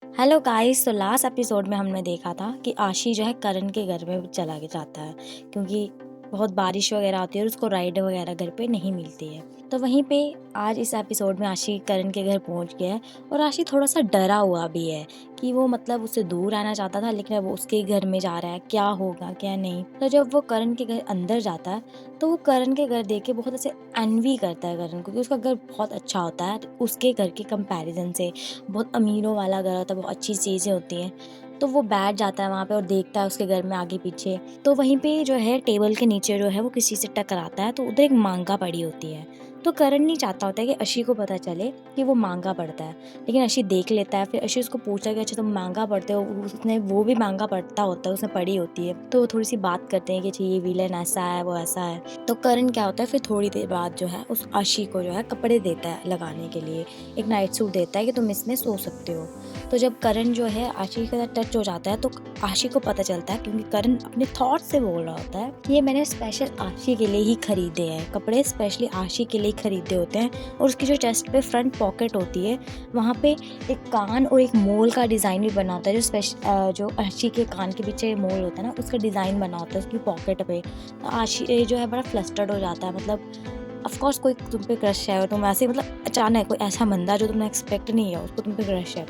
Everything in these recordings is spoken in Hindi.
हेलो गाइस, तो लास्ट एपिसोड में हमने देखा था कि आशी जो है करण के घर में चला के जाता है क्योंकि बहुत बारिश वगैरह आती है और उसको राइड वगैरह घर पे नहीं मिलती है। तो वहीं पे आज इस एपिसोड में आशी करण के घर पहुंच गया है और आशी थोड़ा सा डरा हुआ भी है कि वो मतलब उससे दूर रहना चाहता था, लेकिन अब वो उसके घर में जा रहा है, क्या होगा क्या नहीं। तो जब वो करण के घर अंदर जाता है तो वो करण के घर देख के बहुत ऐसे एनवी करता है करण को, क्योंकि उसका घर बहुत अच्छा होता है उसके घर के कंपैरिजन से। बहुत अमीरों वाला घर होता है, बहुत अच्छी चीज़ें होती हैं। तो वो बैठ जाता है वहाँ पे और देखता है उसके घर में आगे पीछे। तो वहीं पे जो है टेबल के नीचे जो है वो किसी से टकराता है, तो उधर एक मांगा पड़ी होती है। तो करण नहीं चाहता होता है कि अशी को पता चले कि वो मांगा पढ़ता है, लेकिन अशी देख लेता है। फिर अशी उसको पूछता है कि अच्छा तुम मांगा पढ़ते हो। उसने वो भी मांगा पढ़ता होता है, उसने पढ़ी होती है। तो वो थोड़ी सी बात करते हैं कि अच्छा ये विलन ऐसा है वो ऐसा है। तो करण क्या होता है, फिर थोड़ी देर बाद जो है उस आशी को जो है कपड़े देता है लगाने के लिए, एक नाइट सूट देता है कि तुम इसमें सो सकते हो। तो जब करण जो है आशी के साथ टच हो जाता है तो आशी को पता चलता है, क्योंकि करण अपने थॉट से बोल रहा होता है कि ये मैंने स्पेशल आशी के लिए ही खरीदे हैं कपड़े, स्पेशली आशी के लिए खरीदे होते हैं। और उसकी जो चेस्ट पे फ्रंट पॉकेट होती है वहाँ पे एक कान और एक मोल का डिज़ाइन भी बना होता है, जो आशी के कान के पीछे मोल होता है ना, उसका डिज़ाइन बना होता है उसकी पॉकेट पे। तो आशी जो है बड़ा फ्लस्टर्ड हो जाता है, मतलब ऑफ कोर्स कोई तुम पे क्रश है और तुम ऐसे मतलब अचानक कोई ऐसा बंदा जो तुमने एक्सपेक्ट नहीं है उसको तुम पे क्रश है,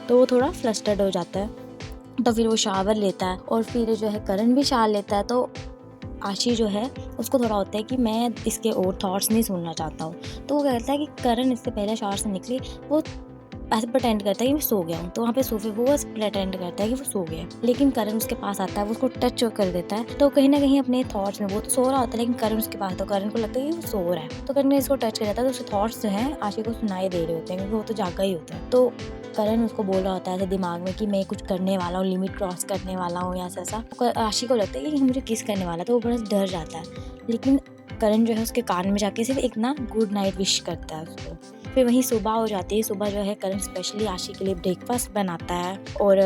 तो वो थोड़ा फ्लस्टर्ड हो जाता है। तो फिर वो शावर लेता है और फिर जो है करण भी शावर लेता है। तो आशी जो है उसको थोड़ा होता है कि मैं इसके और थॉट्स नहीं सुनना चाहता हूँ। तो वो कहता है कि करण इससे पहले शावर से निकले वो ऐसे प्रिटेंड करता है कि मैं सो गया हूँ। तो वहाँ पे सोफे वो बस प्रिटेंड करता है कि वो सो गया है, लेकिन करण उसके पास आता है, वो उसको टच कर देता है। तो कहीं ना कहीं अपने थॉट्स में वो तो सो रहा होता है, लेकिन करण उसके पास, तो करण को लगता है कि वो सो रहा है। तो करण इसको टच कर देता है तो उसके थॉट्स जो हैं आशी को सुनाई दे रहे होते हैं, क्योंकि वो तो जागा ही होता है। तो करण उसको बोल रहा होता है ऐसे दिमाग में कि मैं कुछ करने वाला हूँ, लिमिट क्रॉस करने वाला हूँ या ऐसा। आशी को लगता है कि मुझे किस करने वाला, तो वो बड़ा डर जाता है। लेकिन करण जो है उसके कान में जाके सिर्फ एक ना गुड नाइट विश करता है उसको। फिर वहीं सुबह हो जाती है। सुबह जो है करण स्पेशली आशी के लिए ब्रेकफास्ट बनाता है और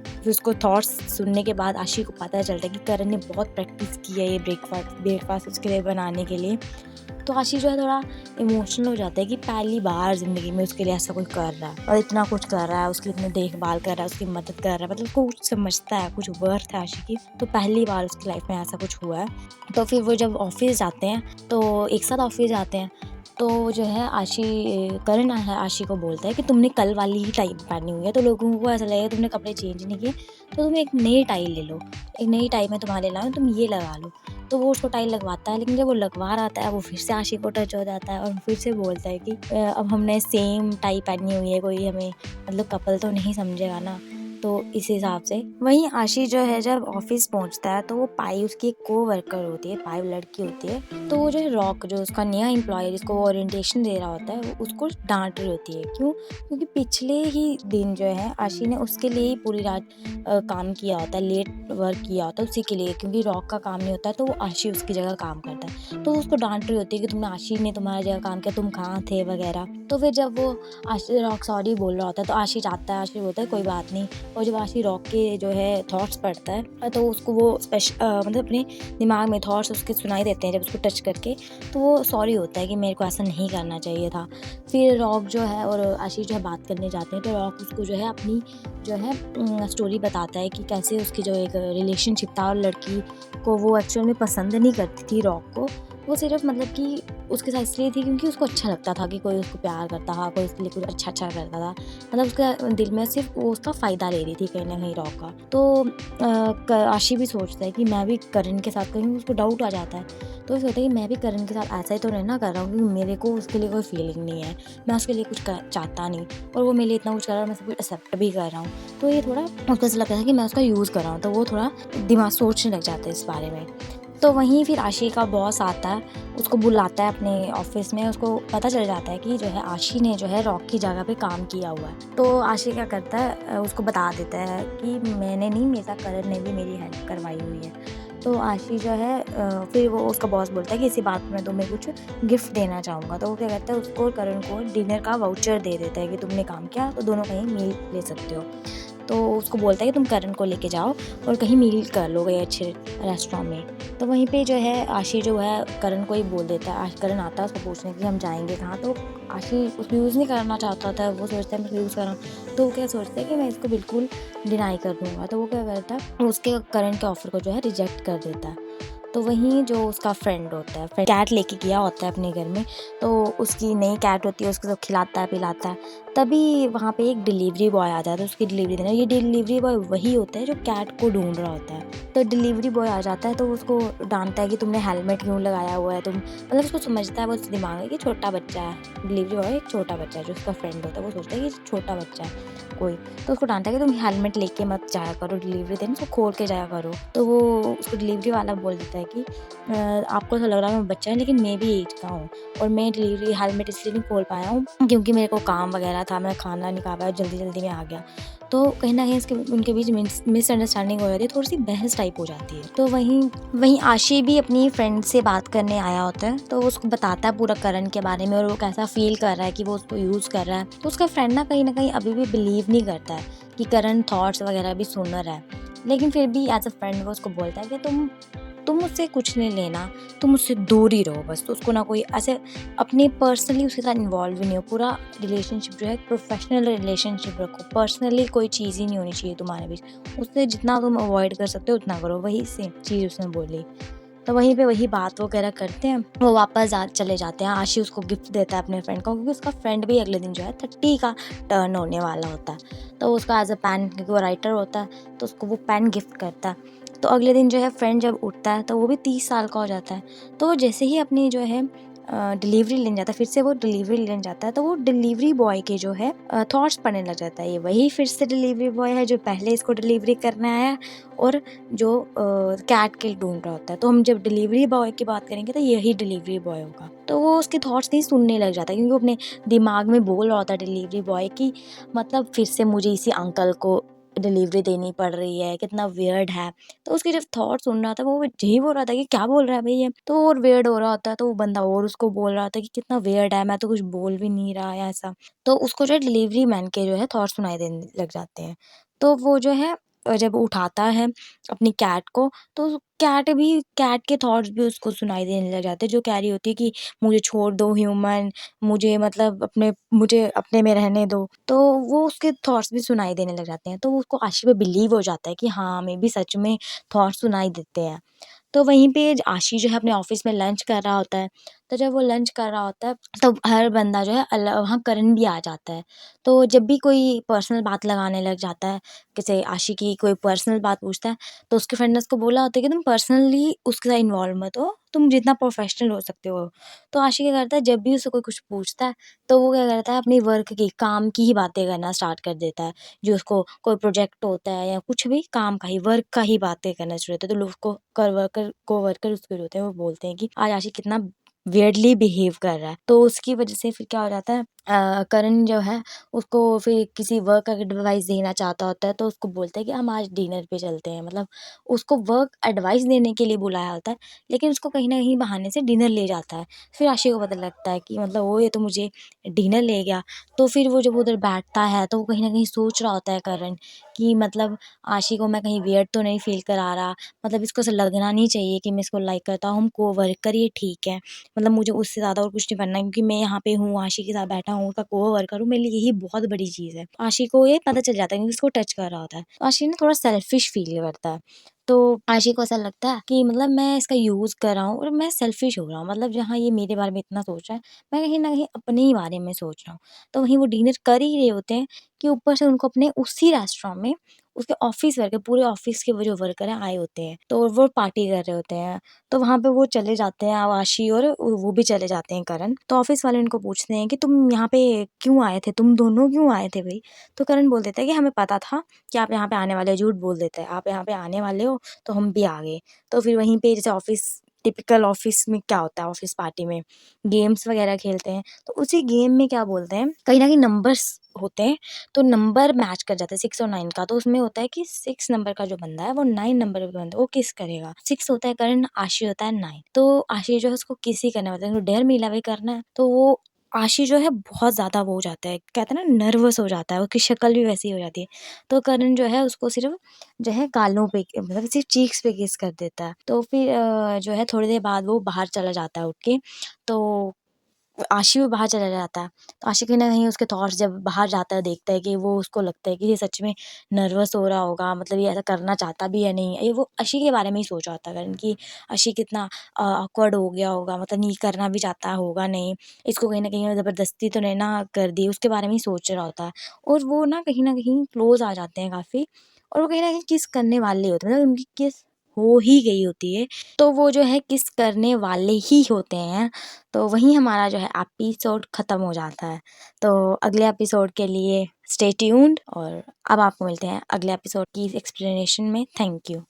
फिर उसको थॉट्स सुनने के बाद आशी को पता चलता है कि करण ने बहुत प्रैक्टिस की है ये ब्रेकफास्ट उसके लिए बनाने के लिए। तो आशी जो है थोड़ा इमोशनल हो जाता है कि पहली बार ज़िंदगी में उसके लिए ऐसा कोई कर रहा है और इतना कुछ कर रहा है, उसकी इतनी देखभाल कर रहा है, उसकी मदद कर रहा है, मतलब उसको कुछ समझता है, कुछ वर्थ है आशी की। तो पहली बार उसकी लाइफ में ऐसा कुछ हुआ है। तो फिर वो जब ऑफिस जाते हैं तो एक साथ ऑफिस जाते हैं। तो जो है करण है आशी को बोलता है कि तुमने कल वाली ही टाई पहनी हुई है, तो लोगों को ऐसा लगेगा तुमने कपड़े चेंज नहीं किए, तो तुम एक नई टाई ले लो, एक नई टाई मैं तुम्हारे लाऊं, तुम ये लगा लो। तो वो उसको टाई लगवाता है, लेकिन जब वो लगवा रहा है वो फिर से आशी को टच हो जाता है और फिर से बोलता है कि अब हमने सेम टाई पहनी हुई है, कोई हमें मतलब कपल तो नहीं समझेगा ना। तो इस हिसाब से वहीं आशी जो है जब ऑफिस पहुंचता है तो वो पाई उसकी एक को वर्कर होती है, पाई लड़की होती है। तो वो जो है रॉक जो उसका नया एम्प्लॉय जिसको वो ओरिएंटेशन दे रहा होता है वो उसको डांट रही होती है। क्यों? क्योंकि पिछले ही दिन जो है आशी ने उसके लिए ही पूरी रात काम किया होता है, लेट वर्क किया होता है उसी के लिए, क्योंकि रॉक का काम नहीं होता है तो वो आशी उसकी जगह काम करता है। तो उसको डांट रही होती है कि तुमने आशी ने तुम्हारी जगह काम किया, तुम कहाँ थे वगैरह। तो फिर जब वो आशी रॉक सॉरी बोल रहा होता है तो आशी जाता है, आशी बोलता है कोई बात नहीं। और जब आशी रॉक के जो है थॉट्स पढ़ता है तो उसको वो मतलब अपने दिमाग में थॉट्स उसके सुनाई देते हैं जब उसको टच करके। तो वो सॉरी होता है कि मेरे को ऐसा नहीं करना चाहिए था। फिर रॉक जो है और आशीष जो है बात करने जाते हैं तो रॉक उसको जो है अपनी जो है स्टोरी बताता है कि कैसे उसकी जो एक रिलेशनशिप था और लड़की को वो एक्चुअल में पसंद नहीं करती थी रॉक को। वो सिर्फ मतलब कि उसके साथ इसलिए थी क्योंकि उसको अच्छा लगता था कि कोई उसको प्यार करता था, कोई उसके लिए कुछ अच्छा करता था। मतलब उसका दिल में सिर्फ वो उसका फ़ायदा ले रही थी कहीं ना कहीं रॉक का। तो आशी भी सोचता है कि मैं भी करण के साथ, कहीं उसको डाउट आ जाता है तो सोचता है कि मैं भी करण के साथ ऐसा ही तो रहना कर रहा हूँ, क्योंकि मेरे को उसके लिए कोई फीलिंग नहीं है, मैं उसके लिए कुछ चाहता नहीं और वो मेरे लिए इतना कुछ कर रहा है, मैं सब कुछ एक्सेप्ट भी कर रहा हूँ। तो ये थोड़ा उसको ऐसा लगता है कि मैं उसका यूज़ कर रहा हूँ, तो वो थोड़ा दिमाग सोचने लग जाता है इस बारे में। तो वहीं फिर आशी का बॉस आता है, उसको बुलाता है अपने ऑफिस में। उसको पता चल जाता है कि जो है आशी ने जो है रॉक की जगह पे काम किया हुआ है। तो आशी क्या करता है उसको बता देता है कि मैंने नहीं, मेरा करण ने भी मेरी हेल्प करवाई हुई है। तो आशी जो है फिर वो उसका बॉस बोलता है कि इसी बात में मैं तुम्हें कुछ गिफ्ट देना चाहूँगा। तो वो क्या कहता है उसको करण को डिनर का वाउचर दे देता है कि तुमने काम किया तो दोनों कहीं मील ले सकते हो। तो उसको बोलता है कि तुम करण को लेके जाओ और कहीं मील कर लो गए अच्छे रेस्टोरेंट में। तो वहीं पे जो है आशी जो है करण को ही बोल देता है। करण आता है उसको पूछने कि हम जाएंगे कहाँ, तो आशी उसको यूज़ नहीं करना चाहता था, वो सोचता है मैं यूज़ करूँ। तो वो क्या सोचता है कि मैं इसको बिल्कुल डिनाई कर दूंगा। तो वो क्या करता है, उसके करण के ऑफर को जो है रिजेक्ट कर देता है। तो वहीं जो उसका फ्रेंड होता है, कैट लेके गया होता है अपने घर में, तो उसकी नई कैट होती है, उसको सब खिलाता है पिलाता है। तभी वहाँ पे एक डिलीवरी बॉय आ जाता है उसकी डिलीवरी देना। ये डिलीवरी बॉय वही होता है जो कैट को ढूंढ रहा होता है। तो डिलीवरी बॉय आ जाता है तो उसको डांटता है कि तुमने हेलमेट क्यों लगाया हुआ है, तुम मतलब उसको समझता है, वो उसके दिमाग में कि छोटा बच्चा है। डिलीवरी बॉय एक छोटा बच्चा है, जो उसका फ्रेंड होता है वो सोचता है कि छोटा बच्चा है कोई। तो उसको डांटता है कि तुम हेलमेट लेके मत जाया करो डिलीवरी देने, उसको खोल के जाया करो। तो वो उसको डिलीवरी वाला बोल देता है कि आपको तो लग रहा है मैं बच्चा है, लेकिन मैं भी एज का हूँ और मैं डिलीवरी हेलमेट इसलिए नहीं खोल पाया हूँ क्योंकि मेरे को काम वगैरह था, मैं खाना नहीं खा पाया, जल्दी में आ गया। तो कहीं ना कहीं उनके बीच मिसअंडरस्टैंडिंग हो जाती है, थोड़ी सी बहस टाइप हो जाती है। तो वहीं आशी भी अपनी फ्रेंड से बात करने आया होता है, तो उसको बताता है पूरा करण के बारे में और वो कैसा फील कर रहा है कि वो उसको यूज़ कर रहा है। तो उसका फ्रेंड ना कहीं अभी भी बिलीव नहीं करता है कि करण थॉट्स वगैरह भी सुन रहा है, लेकिन फिर भी एज अ फ्रेंड वो उसको बोलता है कि तुम मुझसे कुछ नहीं लेना, तुम मुझसे दूर ही रहो बस। तो उसको ना कोई ऐसे अपनी पर्सनली उसके साथ इन्वॉल्व भी नहीं हो। पूरा रिलेशनशिप जो है प्रोफेशनल रिलेशनशिप रखो, पर्सनली कोई चीज़ ही नहीं होनी चाहिए तुम्हारे बीच। उससे जितना तुम अवॉइड कर सकते हो उतना करो, वही सेम चीज़ उसने बोली। तो वहीं पे वही बात वगैरह करते हैं, वो वापस चले जाते हैं। आशी उसको गिफ्ट देता है अपने फ्रेंड को, क्योंकि उसका फ्रेंड भी अगले दिन जो है 30 का टर्न होने वाला होता है। तो उसका एज अ पेन, क्योंकि वो राइटर होता है, तो उसको वो पेन गिफ्ट करता है। तो अगले दिन जो है फ्रेंड जब उठता है तो वो भी 30 साल का हो जाता है। तो वो जैसे ही अपनी जो है डिलीवरी लेने जाता है, फिर से वो डिलीवरी लेने जाता है, तो वो डिलीवरी बॉय के जो है थॉट्स पढ़ने लग जाता है। ये वही फिर से डिलीवरी बॉय है जो पहले इसको डिलीवरी करने आया और जो कैट के ढूंढ रहा होता है। तो हम जब डिलीवरी बॉय की बात करेंगे तो यही डिलीवरी बॉय होगा। तो वो उसके थॉट्स नहीं सुनने लग जाता है, क्योंकि वो अपने दिमाग में बोल रहा होता है डिलीवरी बॉय की, मतलब फिर से मुझे इसी अंकल को डिलीवरी देनी पड़ रही है, कितना वियर्ड है। तो उसके जब थॉट सुन रहा था वो यही बोल रहा था कि क्या बोल रहा है भाई ये, तो और वियर्ड हो रहा होता है। तो वो बंदा और उसको बोल रहा था कि कितना वियर्ड है, मैं तो कुछ बोल भी नहीं रहा है ऐसा। तो उसको जो है डिलीवरी मैन के जो है थॉट सुनाई देने लग जाते हैं। तो वो जो है जब उठाता है अपनी कैट को, तो कैट के थॉट्स भी उसको सुनाई देने लग जाते हैं, जो कह रही होती है कि मुझे छोड़ दो ह्यूमन, मुझे अपने में रहने दो। तो वो उसके थॉट्स भी सुनाई देने लग जाते हैं। तो उसको आशी पे बिलीव हो जाता है कि हाँ, हमें भी सच में थॉट्स सुनाई देते हैं। तो वहीं पे आशी जो है अपने ऑफिस में लंच कर रहा होता है। तो जब वो लंच कर रहा होता है तो हर बंदा जो है वहाँ करण भी आ जाता है। तो जब भी कोई पर्सनल बात लगाने लग जाता है, जैसे आशी की कोई पर्सनल बात पूछता है, तो उसके फ्रेंड ने उसको बोला होता है कि तुम पर्सनली उसके साथ इन्वॉल्व मत हो, तुम जितना प्रोफेशनल हो सकते हो। तो आशी क्या करता है, जब भी उससे कोई कुछ पूछता है तो वो क्या करता है, अपनी वर्क की, काम की ही बातें करना स्टार्ट कर देता है। जो उसको कोई प्रोजेक्ट होता है या कुछ भी काम का ही, वर्क का ही बातें करना शुरू होता है। तो लोग उसको कोवर्कर उसके जो होते हैं वो बोलते हैं कि आज आशी कितना वियर्डली बिहेव कर रहा है। तो उसकी वजह से फिर क्या हो जाता है, करण जो है उसको फिर किसी वर्क का एडवाइस देना चाहता होता है, तो उसको बोलता है कि हम आज डिनर पे चलते हैं। मतलब उसको वर्क एडवाइस देने के लिए बुलाया होता है, लेकिन उसको कहीं ना कहीं बहाने से डिनर ले जाता है। फिर आशी को पता लगता है कि मतलब वो ये तो मुझे डिनर ले गया। तो फिर वो जब उधर बैठता है तो वो कहीं ना कहीं सोच रहा होता है करण कि मतलब आशी को मैं कहीं वियर्ड तो नहीं फील करा रहा, मतलब इसको ऐसा लगना नहीं चाहिए कि मैं इसको लाइक करता हूँ, हम कोवर्कर ही ठीक है, मतलब मुझे उससे ज़्यादा और कुछ नहीं बनना, क्योंकि मैं यहाँ पे हूँ, आशी के साथ बैठा हूँ, उसका कोवर्कर हूँ, मेरे लिए यही बहुत बड़ी चीज़ है। आशी को ये पता चल जाता है, क्योंकि उसको टच कर रहा होता है। तो आशी ना थोड़ा सेल्फिश फील करता है। तो आशी को ऐसा लगता है कि मतलब मैं इसका यूज़ कर रहा हूँ और मैं सेल्फिश हो रहा हूँ, मतलब जहाँ ये मेरे बारे में इतना सोच रहा है, मैं कहीं ना कहीं अपने ही बारे में सोच रहा हूँ। तो वहीं वो डिनर कर ही रहे होते हैं कि ऊपर से उनको अपने उसी रेस्टोरेंट में उसके ऑफिस वर्कर, पूरे ऑफिस के वो जो वर्कर हैं आए होते हैं, तो वो पार्टी कर रहे होते हैं। तो वहाँ पे वो चले जाते हैं आवाशी, और वो भी चले जाते हैं करण। तो ऑफिस वाले उनको पूछते हैं कि तुम यहाँ पे क्यों आए थे, तुम दोनों क्यों आए थे भाई। तो करण बोल देता है कि हमें पता था कि आप यहाँ पे आने वाले हो, झूठ बोल देता है, आप यहाँ पे आने वाले हो तो हम भी आ गए। तो फिर वहीं पे जैसे ऑफिस, टिपिकल ऑफिस में क्या होता है, ऑफिस पार्टी में गेम्स वगैरह खेलते हैं। तो उसी गेम में क्या बोलते हैं, कहीं ना कहीं नंबर्स होते हैं, तो नंबर मैच कर जाता है 6 और 9 का। तो उसमें होता है कि 6 नंबर का जो बंदा है वो 9 नंबर का बंदा वो किस करेगा। 6 होता है करण, आशी होता है 9। तो आशी जो है उसको किस ही करने वाला है, डेयर मिला हुआ करना है। तो वो आशी जो है बहुत ज़्यादा वो हो जाता है, कहते हैं ना नर्वस हो जाता है, उसकी शक्ल भी वैसी हो जाती है। तो करण जो है उसको सिर्फ़ जो है गालों पे मतलब सिर्फ़ चीक्स पे किस कर देता है। तो फिर जो है थोड़ी देर बाद वो बाहर चला जाता है उठ के, तो आशी भी बाहर चला जाता है। तो आशी कहीं न कहीं उसके थॉट्स जब बाहर जाता है, देखता है कि वो उसको लगता है कि ये सच में नर्वस हो रहा होगा, मतलब ये ऐसा करना चाहता भी है नहीं। ये वो आशी के बारे में ही सोच रहा होता है करण कि आशी कितना ऑकवर्ड हो गया होगा, मतलब ये करना भी चाहता होगा नहीं, इसको कहीं न कहीं ज़बरदस्ती तो नहीं ना कर दी, उसके बारे में ही सोच रहा होता है। और वो ना कहीं न कहीं क्लोज़ आ जाते हैं काफ़ी, और वो कहीं न कहीं किस करने वाले होते हैं, मतलब उनकी किस हो ही गई होती है। तो वो जो है किस करने वाले ही होते हैं। तो वहीं हमारा जो है एपिसोड ख़त्म हो जाता है। तो अगले एपिसोड के लिए स्टे ट्यून्ड, और अब आपको मिलते हैं अगले एपिसोड की एक्सप्लेनेशन में। Thank you.